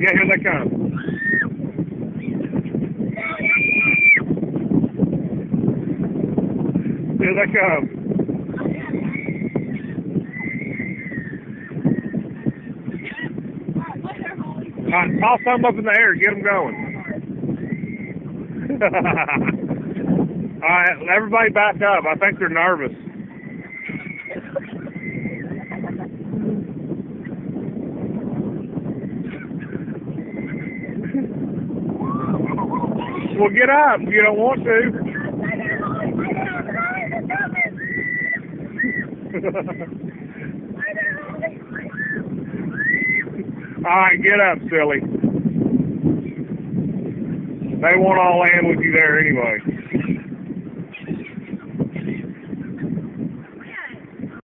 Yeah, here they come. Here they come. Toss some up in the air. Get them going. All right, everybody back up. I think they're nervous. Well, get up. You don't want to. All right, get up, silly. They won't all land with you there anyway.